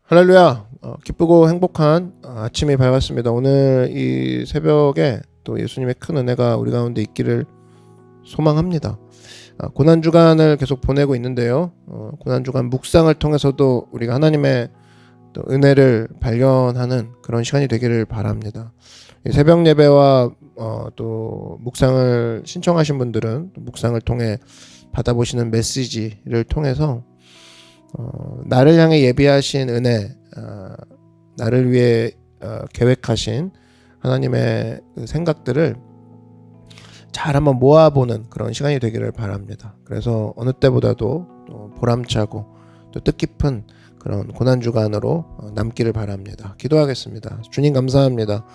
할렐루야. 기쁘고 행복한 아침이 밝았습니다. 오늘 이 새벽에 또 예수님의 큰 은혜가 우리 가운데 있기를 소망합니다. 고난주간을 계속 보내고 있는데요. 고난주간 묵상을 통해서도 우리가 하나님의 또 은혜를 발견하는 그런 시간이 되기를 바랍니다. 새벽 예배와 또 묵상을 신청하신 분들은 묵상을 통해 받아보시는 메시지를 통해서 나를 향해 예비하신 은혜, 나를 위해 계획하신 하나님의 그 생각들을 잘 한번 모아보는 그런 시간이 되기를 바랍니다. 그래서 어느 때보다도 또 보람차고 또 뜻깊은 그런 고난주간으로 남기를 바랍니다. 기도하겠습니다. 주님 감사합니다.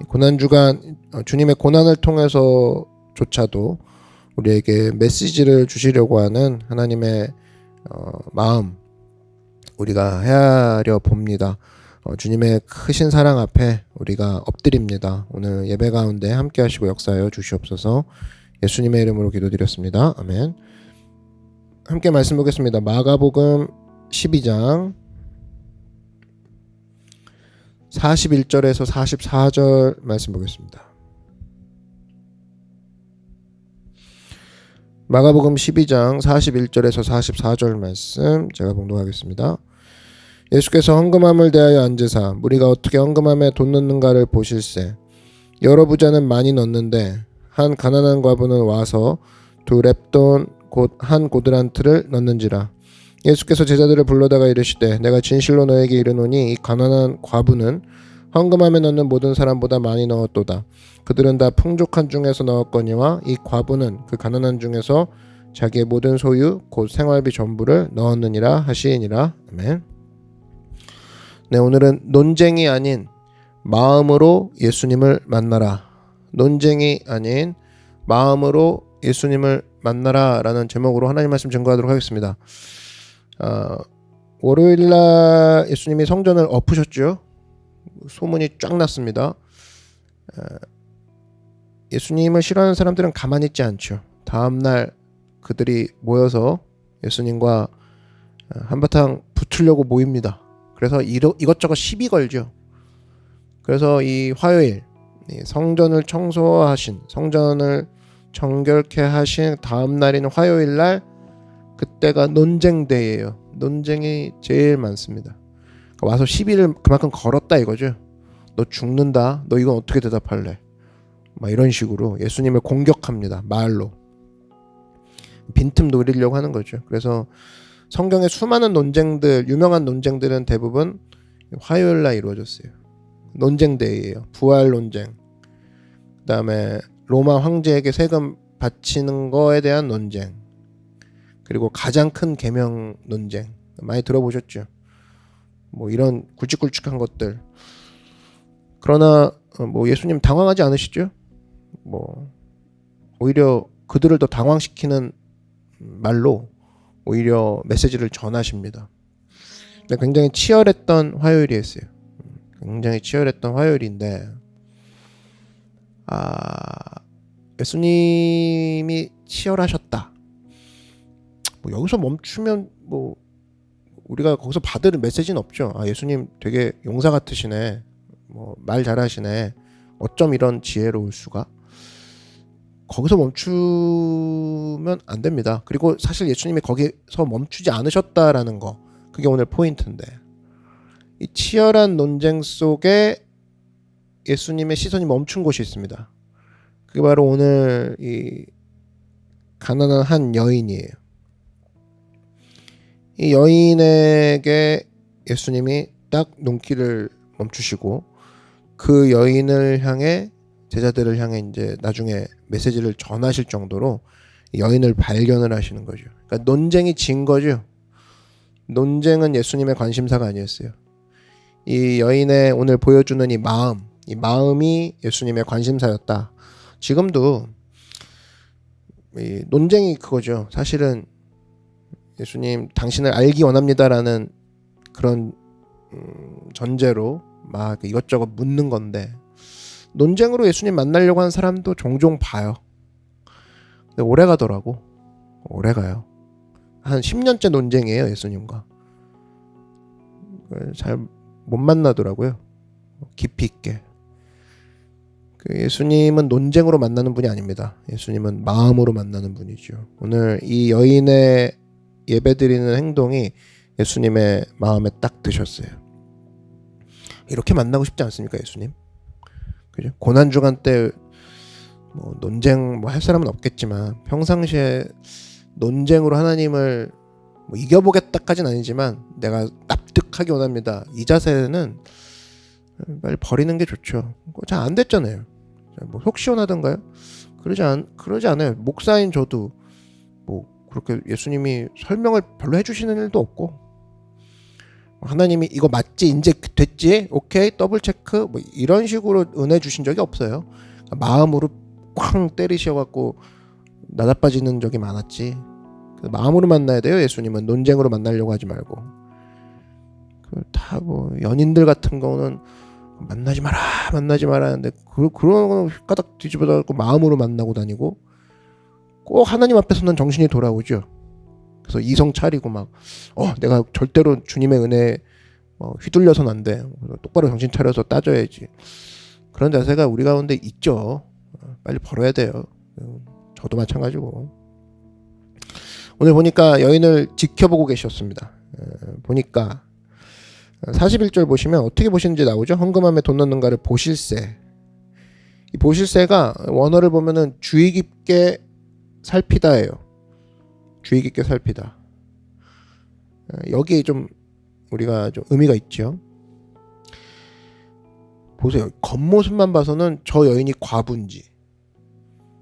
고난주간 주님의 고난을 통해서조차도 우리에게 메시지를 주시려고 하는 하나님의 마음 우리가 헤아려 봅니다. 주님의 크신 사랑 앞에 우리가 엎드립니다. 오늘 예배 가운데 함께 하시고 역사하여 주시옵소서. 예수님의 이름으로 기도드렸습니다. 아멘. 함께 말씀 보겠습니다. 마가복음 12장 41절에서 44절 말씀 보겠습니다. 마가복음 12장 41절에서 44절 말씀 제가 봉독하겠습니다. 예수께서 헌금함을 대하여 앉으사 무리가 어떻게 헌금함에 돈 넣는가를 보실세. 여러 부자는 많이 넣는데 한 가난한 과부는 와서 2렙돈 곧 한 고드란트를 넣는지라. 예수께서 제자들을 불러다가 이르시되 내가 진실로 너에게 이르노니 이 가난한 과부는 헌금함에 넣는 모든 사람보다 많이 넣었도다. 그들은 다 풍족한 중에서 넣었거니와 이 과부는 그 가난한 중에서 자기의 모든 소유 곧 생활비 전부를 넣었느니라 하시니라. 아멘. 네, 오늘은 논쟁이 아닌 마음으로 예수님을 만나라. 논쟁이 아닌 마음으로 예수님을 만나라 라는 제목으로 하나님 말씀 증거하도록 하겠습니다. 월요일날 예수님이 성전을 엎으셨죠. 소문이 쫙 났습니다. 예수님을 싫어하는 사람들은 가만히 있지 않죠. 다음날 그들이 모여서 예수님과 한바탕 붙으려고 모입니다. 그래서 이것저것 시비 걸죠. 그래서 이 화요일 성전을 청소하신, 성전을 정결케 하신 다음날인 화요일날 그때가 논쟁대예요. 논쟁이 제일 많습니다. 와서 시비를 그만큼 걸었다 이거죠. 너 죽는다. 너 이건 어떻게 대답할래? 막 이런 식으로 예수님을 공격합니다. 말로. 빈틈 노리려고 하는 거죠. 그래서 성경의 수많은 논쟁들, 유명한 논쟁들은 대부분 화요일날 이루어졌어요. 논쟁대회예요. 부활 논쟁. 그다음에 로마 황제에게 세금 바치는 거에 대한 논쟁. 그리고 가장 큰 계명 논쟁. 많이 들어보셨죠? 뭐 이런 굵직굵직한 것들. 그러나 뭐 예수님 당황하지 않으시죠? 뭐 오히려 그들을 더 당황시키는 말로 오히려 메시지를 전하십니다. 굉장히 치열했던 화요일이었어요. 굉장히 치열했던 화요일인데 예수님이 치열하셨다. 뭐 여기서 멈추면 뭐 우리가 거기서 받을 메시지는 없죠. 예수님 되게 용사 같으시네. 뭐 말 잘하시네. 어쩜 이런 지혜로울 수가? 거기서 멈추면 안 됩니다. 그리고 사실 예수님이 거기서 멈추지 않으셨다라는 거, 그게 오늘 포인트인데, 이 치열한 논쟁 속에 예수님의 시선이 멈춘 곳이 있습니다. 그게 바로 오늘 이 가난한 한 여인이에요. 이 여인에게 예수님이 딱 눈길을 멈추시고 그 여인을 향해, 제자들을 향해 이제 나중에 메시지를 전하실 정도로 여인을 발견을 하시는 거죠. 그러니까 논쟁이 진 거죠. 논쟁은 예수님의 관심사가 아니었어요. 이 여인의 오늘 보여주는 이 마음이 예수님의 관심사였다. 지금도 이 논쟁이 그거죠. 사실은 예수님 당신을 알기 원합니다라는 그런 전제로 막 이것저것 묻는 건데, 논쟁으로 예수님 만나려고 하는 사람도 종종 봐요. 근데 오래 가더라고. 오래 가요. 한 10년째 논쟁이에요, 예수님과. 잘 못 만나더라고요. 깊이 있게. 예수님은 논쟁으로 만나는 분이 아닙니다. 예수님은 마음으로 만나는 분이죠. 오늘 이 여인의 예배드리는 행동이 예수님의 마음에 딱 드셨어요. 이렇게 만나고 싶지 않습니까, 예수님? 그죠? 고난주간 때 뭐 논쟁 뭐 할 사람은 없겠지만 평상시에 논쟁으로 하나님을 뭐 이겨보겠다까지는 아니지만 내가 납득하기 원합니다. 이 자세는 빨리 버리는 게 좋죠. 잘 안 됐잖아요. 뭐 속 시원하던가요? 그러지 않아요. 목사인 저도 뭐 그렇게 예수님이 설명을 별로 해주시는 일도 없고 하나님이 이거 맞지? 이제 됐지? 오케이 더블 체크 뭐 이런 식으로 은혜 주신 적이 없어요. 마음으로 쾅 때리셔갖고 나다빠지는 적이 많았지. 마음으로 만나야 돼요. 예수님은 논쟁으로 만나려고 하지 말고. 다 뭐 연인들 같은 경우는 만나지 마라 하는데 그런 거 까닥 뒤집어져갖고 마음으로 만나고 다니고 꼭 하나님 앞에서는 정신이 돌아오죠. 그래서 이성 차리고 막 내가 절대로 주님의 은혜에 휘둘려서는 안 돼. 똑바로 정신 차려서 따져야지. 그런 자세가 우리 가운데 있죠. 빨리 버려야 돼요. 저도 마찬가지고. 오늘 보니까 여인을 지켜보고 계셨습니다. 보니까 41절 보시면 어떻게 보시는지 나오죠. 헌금함에 돈 넣는가를 보실세. 이 보실세가 원어를 보면은 주의 깊게 살피다예요. 주의 깊게 살피다. 여기에 좀 우리가 좀 의미가 있죠. 보세요. 겉모습만 봐서는 저 여인이 과부인지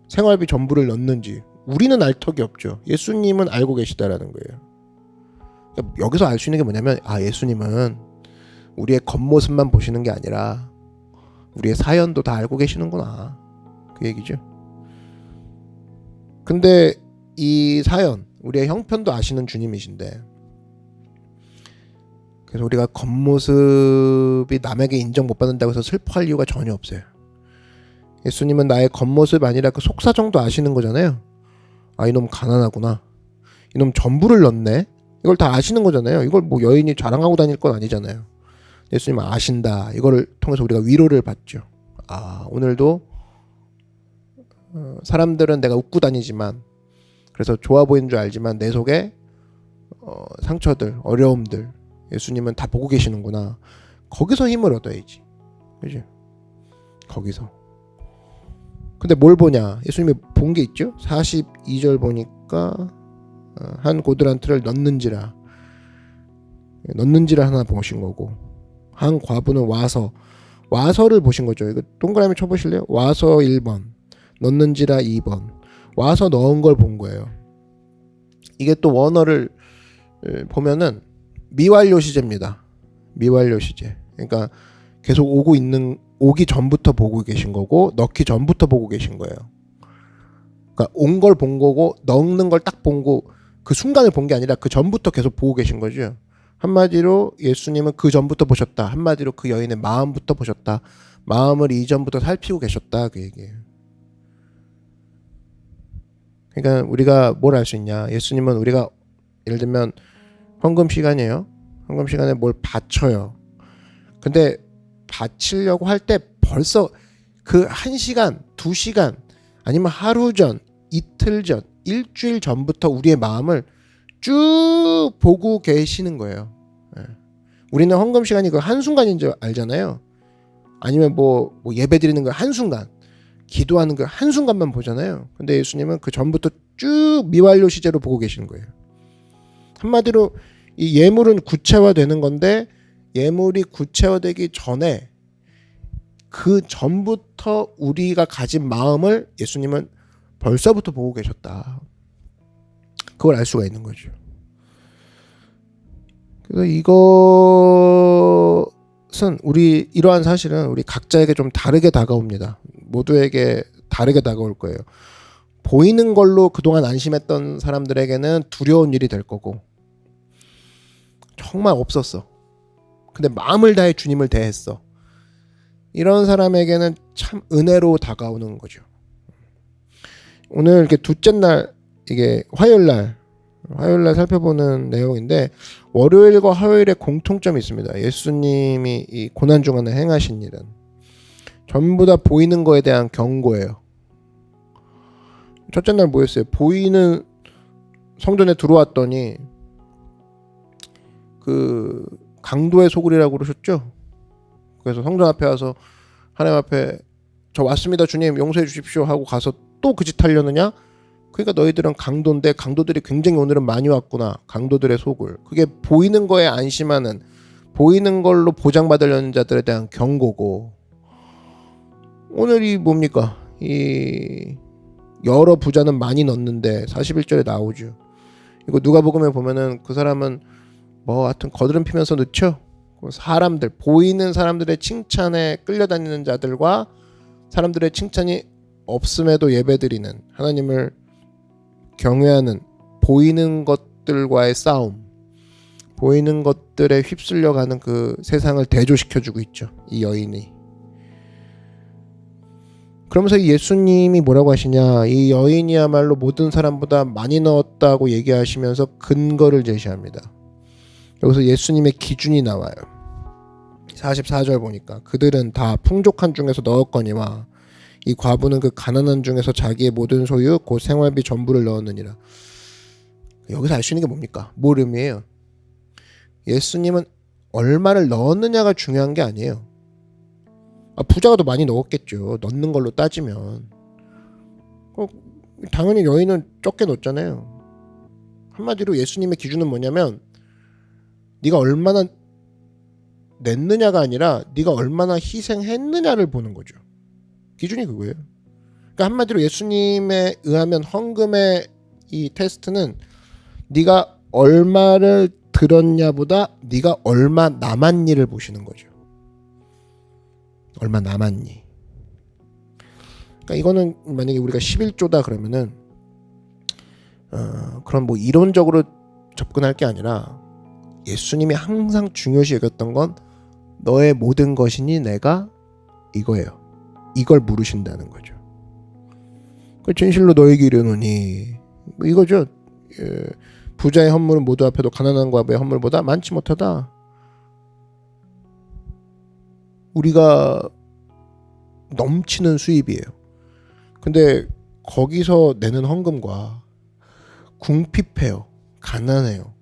생활비 전부를 넣는지 우리는 알 턱이 없죠. 예수님은 알고 계시다라는 거예요. 그러니까 여기서 알 수 있는 게 뭐냐면 예수님은 우리의 겉모습만 보시는 게 아니라 우리의 사연도 다 알고 계시는구나. 그 얘기죠. 근데 이 사연, 우리의 형편도 아시는 주님이신데 그래서 우리가 겉모습이 남에게 인정 못 받는다고 해서 슬퍼할 이유가 전혀 없어요. 예수님은 나의 겉모습 아니라 그 속사정도 아시는 거잖아요. 이놈 가난하구나. 이놈 전부를 넣네. 이걸 다 아시는 거잖아요. 이걸 뭐 여인이 자랑하고 다닐 건 아니잖아요. 예수님은 아신다. 이거를 통해서 우리가 위로를 받죠. 오늘도 사람들은 내가 웃고 다니지만 그래서 좋아 보이는 줄 알지만 내 속에 상처들, 어려움들 예수님은 다 보고 계시는구나. 거기서 힘을 얻어야지. 그죠? 거기서. 근데 뭘 보냐? 예수님이 본 게 있죠? 42절 보니까 한 고드란트를 넣는지라 하나 보신 거고 한 과부는 와서를 보신 거죠. 이거 동그라미 쳐보실래요? 와서 1번 넣는지라 2번 와서 넣은 걸 본 거예요. 이게 또 원어를 보면은 미완료 시제입니다. 미완료 시제. 그러니까 계속 오기 전부터 보고 계신 거고 넣기 전부터 보고 계신 거예요. 그러니까 온 걸 본 거고 넣는 걸 딱 본 거 그 순간을 본 게 아니라 그 전부터 계속 보고 계신 거죠. 한마디로 예수님은 그 전부터 보셨다. 한마디로 그 여인의 마음부터 보셨다. 마음을 이전부터 살피고 계셨다. 그 얘기예요. 그러니까 우리가 뭘 알 수 있냐. 예수님은 우리가 예를 들면 헌금 시간이에요. 헌금 시간에 뭘 바쳐요. 근데 바치려고 할 때 벌써 그 1시간, 2시간 아니면 하루 전, 이틀 전, 일주일 전부터 우리의 마음을 쭉 보고 계시는 거예요. 우리는 헌금 시간이 그 한순간인 줄 알잖아요. 아니면 뭐 예배 드리는 거 한순간, 기도하는 거 한순간만 보잖아요. 근데 예수님은 그 전부터 쭉 미완료 시제로 보고 계시는 거예요. 한마디로 이 예물은 구체화되는 건데 예물이 구체화되기 전에 그 전부터 우리가 가진 마음을 예수님은 벌써부터 보고 계셨다. 그걸 알 수가 있는 거죠. 그래서 이것은 이러한 사실은 우리 각자에게 좀 다르게 다가옵니다. 모두에게 다르게 다가올 거예요. 보이는 걸로 그동안 안심했던 사람들에게는 두려운 일이 될 거고 정말 없었어. 근데 마음을 다해 주님을 대했어. 이런 사람에게는 참 은혜로 다가오는 거죠. 오늘 이렇게 둘째 날 이게 화요일 날 화요일날 살펴보는 내용인데 월요일과 화요일에 공통점이 있습니다. 예수님이 이 고난 중간에 행하신 일은 전부 다 보이는 거에 대한 경고예요. 첫째 날 뭐였어요? 보이는 성전에 들어왔더니 그 강도의 소굴이라고 그러셨죠? 그래서 성전 앞에 와서 하나님 앞에 저 왔습니다 주님 용서해 주십시오 하고 가서 또 그 짓 하려느냐? 그러니까 너희들은 강도인데 강도들이 굉장히 오늘은 많이 왔구나. 강도들의 소굴. 그게 보이는 거에 안심하는 보이는 걸로 보장받으려는 자들에 대한 경고고 오늘이 뭡니까? 이 여러 부자는 많이 넣었는데 41절에 나오죠. 이거 누가복음에 보면은 그 사람은 뭐 하여튼 거드름 피면서 넣죠. 사람들 보이는 사람들의 칭찬에 끌려다니는 자들과 사람들의 칭찬이 없음에도 예배드리는 하나님을 경외하는 보이는 것들과의 싸움, 보이는 것들에 휩쓸려가는 그 세상을 대조시켜주고 있죠. 이 여인이. 그러면서 예수님이 뭐라고 하시냐, 이 여인이야말로 모든 사람보다 많이 넣었다고 얘기하시면서 근거를 제시합니다. 여기서 예수님의 기준이 나와요. 44절 보니까 그들은 다 풍족한 중에서 넣었거니와 이 과부는 그 가난한 중에서 자기의 모든 소유 곧 생활비 전부를 넣었느니라. 여기서 알 수 있는 게 뭡니까? 뭘 의미해요? 예수님은 얼마를 넣었느냐가 중요한 게 아니에요. 부자가 더 많이 넣었겠죠. 넣는 걸로 따지면. 당연히 여인은 적게 넣었잖아요. 한마디로 예수님의 기준은 뭐냐면 네가 얼마나 냈느냐가 아니라 네가 얼마나 희생했느냐를 보는 거죠. 기준이 그거예요. 그러니까 한마디로 예수님에 의하면 헌금의 이 테스트는 네가 얼마를 들었냐보다 네가 얼마 남았니를 보시는 거죠. 얼마 남았니. 그러니까 이거는 만약에 우리가 11조다 그러면은 그런 뭐 이론적으로 접근할 게 아니라 예수님이 항상 중요시 여겼던 건 너의 모든 것이니 내가 이거예요. 이걸 물으신다는 거죠. 진실로 너에게 이르노니 뭐 이거죠. 부자의 헌물은 모두 앞에도 가난한 과부의 헌물보다 많지 못하다. 우리가 넘치는 수입이에요. 근데 거기서 내는 헌금과 궁핍해요. 가난해요.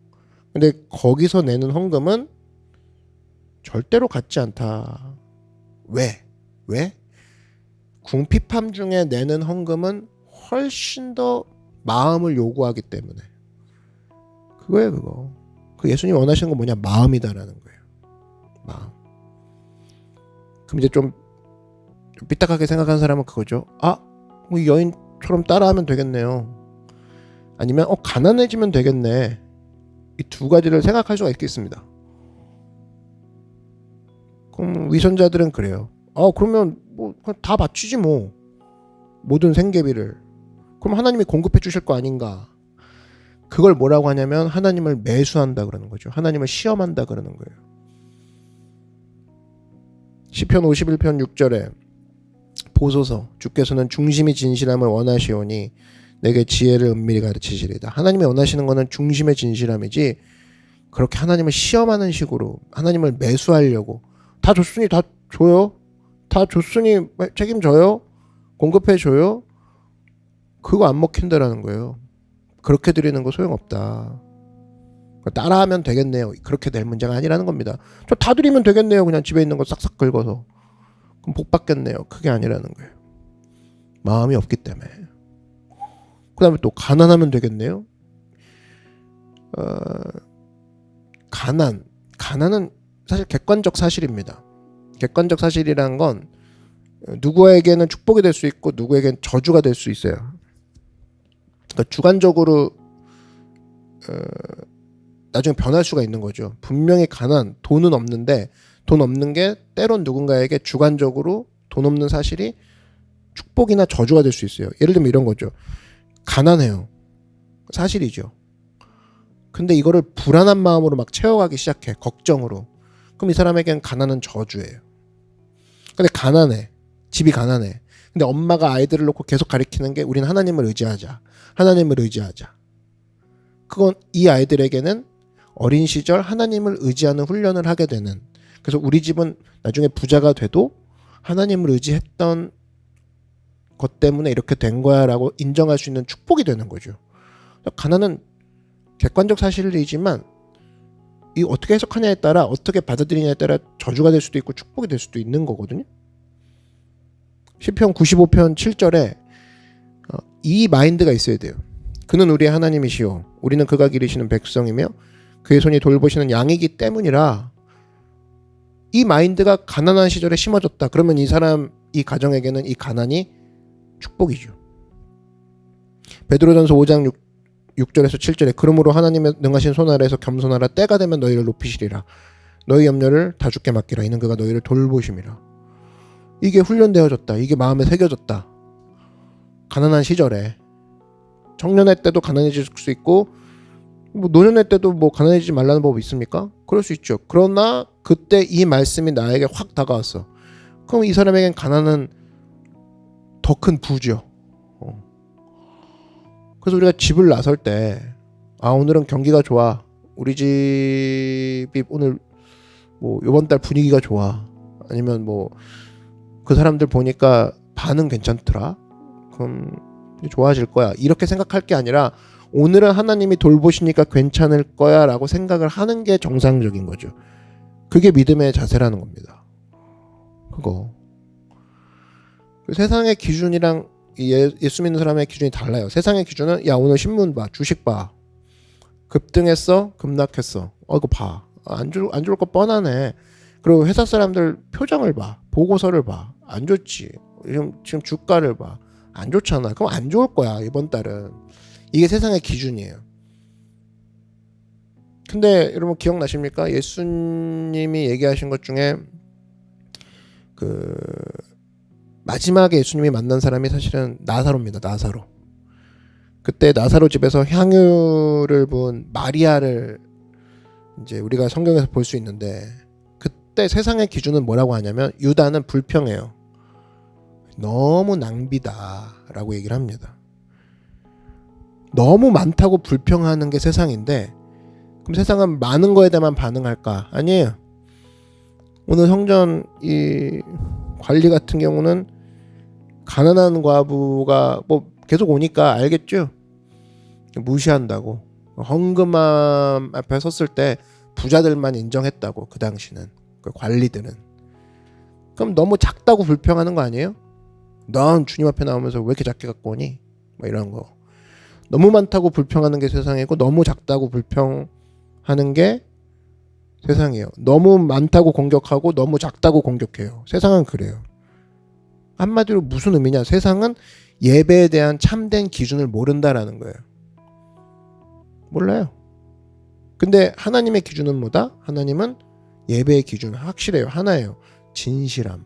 근데 거기서 내는 헌금은 절대로 같지 않다. 왜? 궁핍함 중에 내는 헌금은 훨씬 더 마음을 요구하기 때문에. 그거예요, 그거. 그 예수님 원하시는 건 뭐냐? 마음이다라는 거예요. 마음. 그럼 이제 좀 삐딱하게 생각하는 사람은 그거죠. 뭐 여인처럼 따라하면 되겠네요. 아니면 가난해지면 되겠네. 이 두 가지를 생각할 수가 있겠습니다. 그럼 위선자들은 그래요. 그러면 뭐 다 바치지 뭐. 모든 생계비를. 그럼 하나님이 공급해 주실 거 아닌가. 그걸 뭐라고 하냐면 하나님을 매수한다 그러는 거죠. 하나님을 시험한다 그러는 거예요. 시편 51편 6절에 보소서 주께서는 중심이 진실함을 원하시오니 내게 지혜를 은밀히 가르치시리다. 하나님이 원하시는 거는 중심의 진실함이지 그렇게 하나님을 시험하는 식으로 하나님을 매수하려고 다 줬으니 다 줘요. 다 줬으니 책임져요. 공급해줘요. 그거 안 먹힌다라는 거예요. 그렇게 드리는 거 소용없다. 따라하면 되겠네요. 그렇게 될 문제가 아니라는 겁니다. 저 다 드리면 되겠네요. 그냥 집에 있는 거 싹싹 긁어서. 그럼 복 받겠네요. 그게 아니라는 거예요. 마음이 없기 때문에. 그 다음에 또 가난하면 되겠네요. 가난은 사실 객관적 사실입니다. 객관적 사실이란 건 누구에게는 축복이 될 수 있고 누구에게는 저주가 될 수 있어요. 그러니까 주관적으로 나중에 변할 수가 있는 거죠. 분명히 돈은 없는데 돈 없는 게 때론 누군가에게 주관적으로 돈 없는 사실이 축복이나 저주가 될 수 있어요. 예를 들면 이런 거죠. 가난해요. 사실이죠. 근데 이거를 불안한 마음으로 막 채워가기 시작해. 걱정으로. 그럼 이 사람에겐 가난은 저주예요. 근데 가난해. 집이 가난해. 근데 엄마가 아이들을 놓고 계속 가리키는 게 우린 하나님을 의지하자. 하나님을 의지하자. 그건 이 아이들에게는 어린 시절 하나님을 의지하는 훈련을 하게 되는, 그래서 우리 집은 나중에 부자가 돼도 하나님을 의지했던 것 때문에 이렇게 된 거야 라고 인정할 수 있는 축복이 되는 거죠. 가난은 객관적 사실이지만 이 어떻게 해석하냐에 따라, 어떻게 받아들이냐에 따라 저주가 될 수도 있고 축복이 될 수도 있는 거거든요. 시편 95편 7절에 이 마인드가 있어야 돼요. 그는 우리의 하나님이시오, 우리는 그가 기르시는 백성이며 그의 손이 돌보시는 양이기 때문이라. 이 마인드가 가난한 시절에 심어졌다. 그러면 이 사람, 이 가정에게는 이 가난이 축복이죠. 베드로전서 5장 6절에서 7절에 그러므로 하나님의 능하신 손 아래에서 겸손하라. 때가 되면 너희를 높이시리라. 너희 염려를 다 주께 맡기라. 이는 그가 너희를 돌보심이라. 이게 훈련되어졌다. 이게 마음에 새겨졌다. 가난한 시절에. 청년의 때도 가난해질 수 있고 뭐 노년의 때도 뭐 가난해지지 말라는 법이 있습니까? 그럴 수 있죠. 그러나 그때 이 말씀이 나에게 확 다가왔어. 그럼 이 사람에겐 가난은 더 큰 부죠. 그래서 우리가 집을 나설 때, 오늘은 경기가 좋아, 우리 집이 오늘 뭐 이번 달 분위기가 좋아, 아니면 뭐 그 사람들 보니까 반응 괜찮더라, 그럼 좋아질 거야, 이렇게 생각할 게 아니라 오늘은 하나님이 돌보시니까 괜찮을 거야 라고 생각을 하는 게 정상적인 거죠. 그게 믿음의 자세라는 겁니다. 그거 세상의 기준이랑 예수 믿는 사람의 기준이 달라요. 세상의 기준은 야 오늘 신문 봐, 주식 봐, 급등했어, 급락했어, 이거 봐, 안 좋을 거 뻔하네. 그리고 회사 사람들 표정을 봐, 보고서를 봐, 안 좋지. 지금 주가를 봐, 안 좋잖아. 그럼 안 좋을 거야 이번 달은. 이게 세상의 기준이에요. 근데 여러분 기억나십니까? 예수님이 얘기하신 것 중에 그 마지막에 예수님이 만난 사람이 사실은 나사로입니다. 나사로. 그때 나사로 집에서 향유를 부은 마리아를 이제 우리가 성경에서 볼 수 있는데, 그때 세상의 기준은 뭐라고 하냐면 유다는 불평해요. 너무 낭비다라고 얘기를 합니다. 너무 많다고 불평하는 게 세상인데, 그럼 세상은 많은 거에 대한 반응할까? 아니에요. 오늘 성전 이 관리 같은 경우는 가난한 과부가 뭐 계속 오니까 알겠죠? 무시한다고. 헌금함 앞에 섰을 때 부자들만 인정했다고, 그 당시는. 그 관리들은. 그럼 너무 작다고 불평하는 거 아니에요? 넌 주님 앞에 나오면서 왜 이렇게 작게 갖고 오니? 뭐 이런 거. 너무 많다고 불평하는 게 세상이고, 너무 작다고 불평하는 게 세상이에요. 너무 많다고 공격하고 너무 작다고 공격해요. 세상은 그래요. 한마디로 무슨 의미냐? 세상은 예배에 대한 참된 기준을 모른다라는 거예요. 몰라요. 근데 하나님의 기준은 뭐다? 하나님은 예배의 기준은 확실해요. 하나예요. 진실함.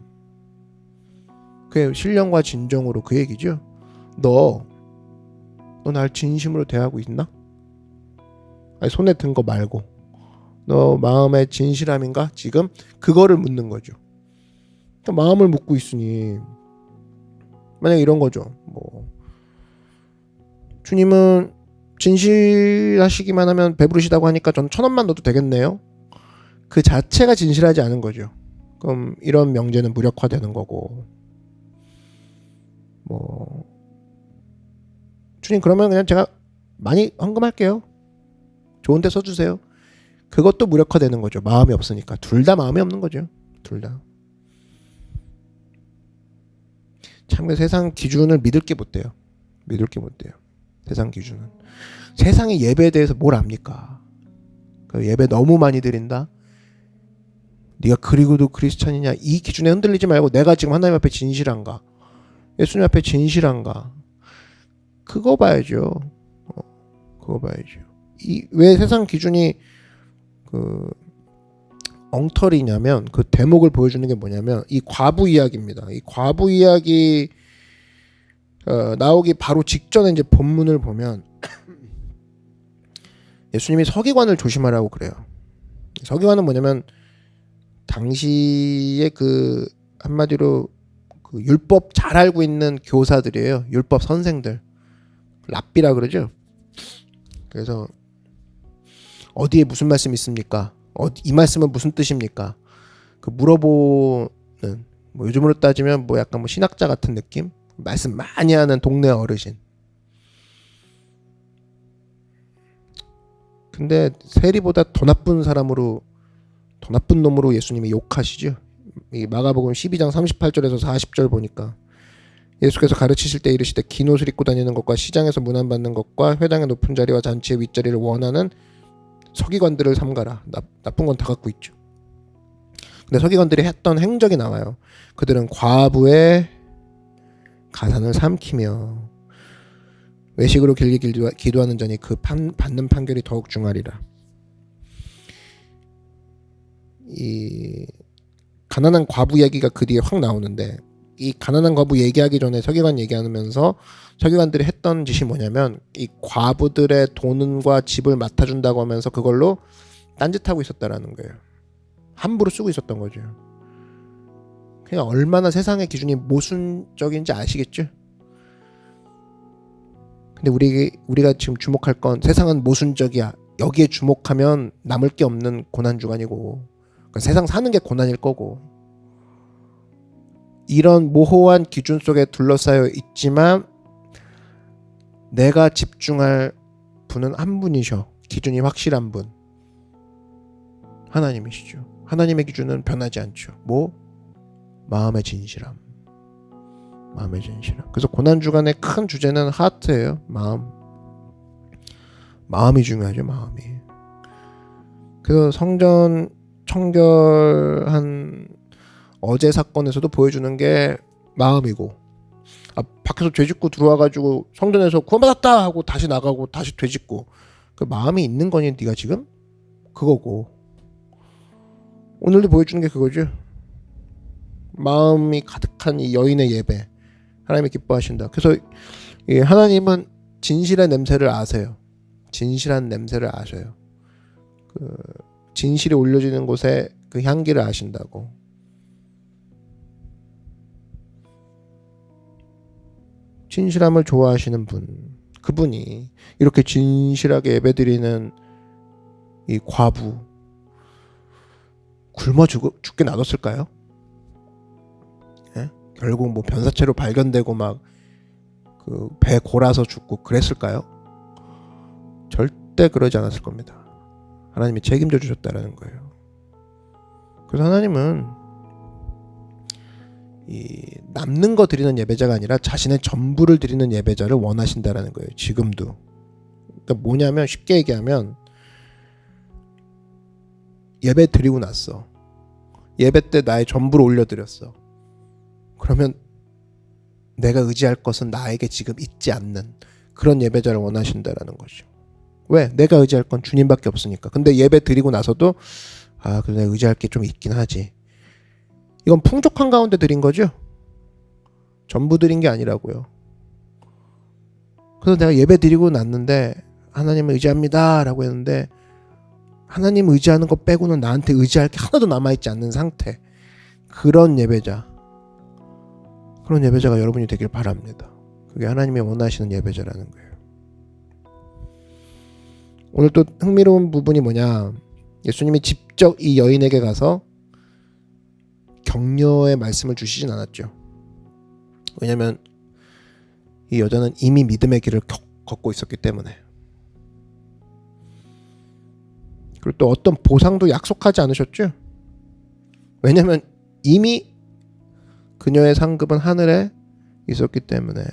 그게 신령과 진정으로 그 얘기죠. 너 날 진심으로 대하고 있나? 아니, 손에 든 거 말고 너 마음의 진실함인가? 지금 그거를 묻는 거죠. 마음을 묻고 있으니 만약에 이런 거죠. 뭐 주님은 진실하시기만 하면 배부르시다고 하니까 전 1,000원만 넣어도 되겠네요. 그 자체가 진실하지 않은 거죠. 그럼 이런 명제는 무력화되는 거고, 뭐 주님 그러면 그냥 제가 많이 헌금할게요, 좋은 데 써주세요, 그것도 무력화되는 거죠. 마음이 없으니까. 둘 다 마음이 없는 거죠. 둘 다. 참 세상 기준을 믿을 게 못 돼요. 믿을 게 못 돼요. 세상 기준은. 세상의 예배에 대해서 뭘 압니까? 그 예배 너무 많이 드린다, 네가 그리고도 크리스찬이냐, 이 기준에 흔들리지 말고 내가 지금 하나님 앞에 진실한가, 예수님 앞에 진실한가, 그거 봐야죠. 그거 봐야죠. 왜 세상 기준이 그 엉터리냐면, 그 대목을 보여주는 게 뭐냐면 이 과부 이야기입니다. 이 과부 이야기 나오기 바로 직전에 이제 본문을 보면 예수님이 서기관을 조심하라고 그래요. 서기관은 뭐냐면 당시에 그 한마디로 그 율법 잘 알고 있는 교사들이에요. 율법 선생들. 랍비라 그러죠. 그래서 어디에 무슨 말씀 있습니까? 이 말씀은 무슨 뜻입니까? 그 물어보는, 뭐 요즘으로 따지면 뭐 약간 뭐 신학자 같은 느낌? 말씀 많이 하는 동네 어르신. 근데 세리보다 더 나쁜 사람으로, 더 나쁜 놈으로 예수님이 욕하시죠. 이 마가복음 12장 38절에서 40절 보니까 예수께서 가르치실 때 이르시되 긴 옷을 입고 다니는 것과 시장에서 문안받는 것과 회당의 높은 자리와 잔치의 윗자리를 원하는 서기관들을 삼가라. 나쁜 건 다 갖고 있죠. 근데 서기관들이 했던 행적이 나와요. 그들은 과부의 가산을 삼키며 외식으로 길게 기도하는 자니 그 받는 판결이 더욱 중하리라. 이 가난한 과부 얘기가 그 뒤에 확 나오는데, 이 가난한 과부 얘기하기 전에 서기관 얘기하면서 서기관들이 했던 짓이 뭐냐면 이 과부들의 돈과 집을 맡아준다고 하면서 그걸로 딴짓하고 있었다라는 거예요. 함부로 쓰고 있었던 거죠. 그냥 얼마나 세상의 기준이 모순적인지 아시겠죠? 근데 우리가 지금 주목할 건 세상은 모순적이야. 여기에 주목하면 남을 게 없는 고난주간이고, 그러니까 세상 사는 게 고난일 거고, 이런 모호한 기준 속에 둘러싸여 있지만 내가 집중할 분은 한 분이셔. 기준이 확실한 분, 하나님이시죠. 하나님의 기준은 변하지 않죠. 뭐? 마음의 진실함. 마음의 진실함. 그래서 고난주간의 큰 주제는 하트예요. 마음이 중요하죠. 마음이. 그래서 성전 청결한 어제 사건에서도 보여주는 게 마음이고, 밖에서 죄짓고 들어와가지고 성전에서 구원받았다 하고 다시 나가고 다시 되짓고, 그 마음이 있는 거니 네가 지금? 그거고, 오늘도 보여주는 게 그거죠. 마음이 가득한 이 여인의 예배, 하나님이 기뻐하신다. 그래서 하나님은 진실의 냄새를 아세요. 진실한 냄새를 아셔요. 그 진실이 올려지는 곳에 그 향기를 아신다고. 진실함을 좋아하시는 분, 그분이 이렇게 진실하게 예배드리는 이 과부, 굶어 죽게 놔뒀을까요? 예? 결국 뭐 변사체로 발견되고 막 그 배 골아서 죽고 그랬을까요? 절대 그러지 않았을 겁니다. 하나님이 책임져 주셨다라는 거예요. 그래서 하나님은 이 남는 거 드리는 예배자가 아니라 자신의 전부를 드리는 예배자를 원하신다라는 거예요. 지금도. 그러니까 뭐냐면, 쉽게 얘기하면 예배 드리고 났어. 예배 때 나의 전부를 올려드렸어. 그러면 내가 의지할 것은 나에게 지금 있지 않는 그런 예배자를 원하신다라는 거죠. 왜? 내가 의지할 건 주님밖에 없으니까. 근데 예배 드리고 나서도 그래도 내가 의지할 게 좀 있긴 하지. 이건 풍족한 가운데 드린 거죠. 전부 드린 게 아니라고요. 그래서 내가 예배 드리고 났는데 하나님을 의지합니다 라고 했는데, 하나님 의지하는 것 빼고는 나한테 의지할 게 하나도 남아있지 않는 상태, 그런 예배자가 여러분이 되길 바랍니다. 그게 하나님이 원하시는 예배자라는 거예요. 오늘 또 흥미로운 부분이 뭐냐, 예수님이 직접 이 여인에게 가서 격려의 말씀을 주시진 않았죠. 왜냐하면 이 여자는 이미 믿음의 길을 걷고 있었기 때문에. 그리고 또 어떤 보상도 약속하지 않으셨죠. 왜냐하면 이미 그녀의 상급은 하늘에 있었기 때문에.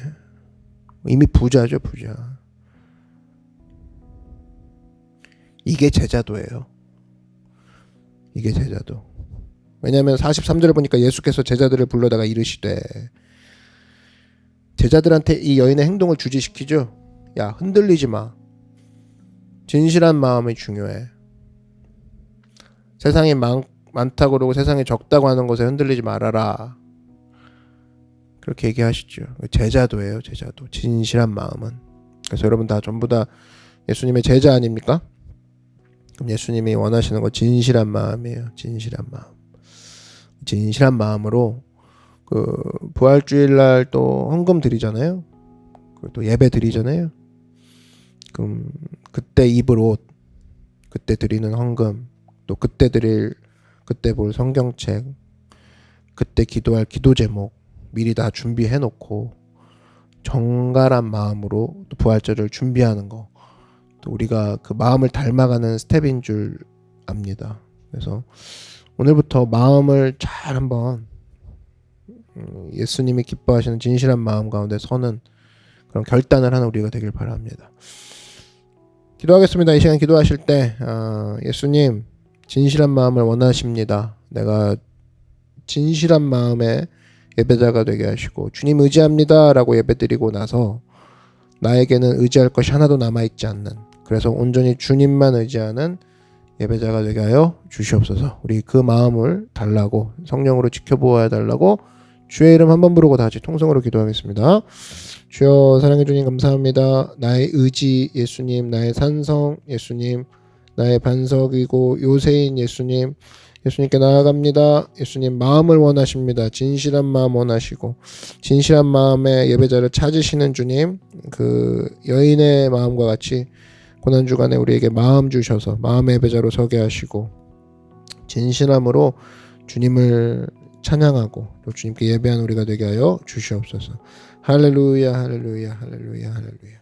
이미 부자죠, 부자. 이게 제자도예요. 이게 제자도. 왜냐하면 43절을 보니까 예수께서 제자들을 불러다가 이르시되, 제자들한테 이 여인의 행동을 주지시키죠. 야, 흔들리지 마. 진실한 마음이 중요해. 세상이 많다고 그러고 세상이 적다고 하는 것에 흔들리지 말아라. 그렇게 얘기하시죠. 제자도예요, 제자도. 진실한 마음은. 그래서 여러분 다 전부 다 예수님의 제자 아닙니까? 그럼 예수님이 원하시는 거 진실한 마음이에요. 진실한 마음. 진실한 마음으로 그 부활주일날 또 헌금 드리잖아요. 또 예배 드리잖아요. 그럼 그때 입을 옷, 그때 드리는 헌금, 또 그때 볼 성경책, 그때 기도할 기도 제목 미리 다 준비해 놓고 정갈한 마음으로 또 부활절을 준비하는 거, 또 우리가 그 마음을 닮아가는 스텝인 줄 압니다. 그래서 오늘부터 마음을 잘 한번 예수님이 기뻐하시는 진실한 마음 가운데 서는 그런 결단을 하는 우리가 되길 바랍니다. 기도하겠습니다. 이 시간 기도하실 때 예수님 진실한 마음을 원하십니다. 내가 진실한 마음의 예배자가 되게 하시고 주님 의지합니다 라고 예배드리고 나서 나에게는 의지할 것이 하나도 남아있지 않는, 그래서 온전히 주님만 의지하는 예배자가 되게 하여 주시옵소서. 우리 그 마음을 달라고, 성령으로 지켜보아야 달라고 주의 이름 한번 부르고 다 같이 통성으로 기도하겠습니다. 주여, 사랑해 주님 감사합니다. 나의 의지 예수님, 나의 산성 예수님, 나의 반석이고 요새인 예수님, 예수님께 나아갑니다. 예수님 마음을 원하십니다. 진실한 마음 원하시고 진실한 마음의 예배자를 찾으시는 주님, 그 여인의 마음과 같이 고난주간에 우리에게 마음 주셔서 마음의 예배자로 서게 하시고 진실함으로 주님을 찬양하고 또 주님께 예배한 우리가 되게 하여 주시옵소서. 할렐루야 할렐루야 할렐루야 할렐루야.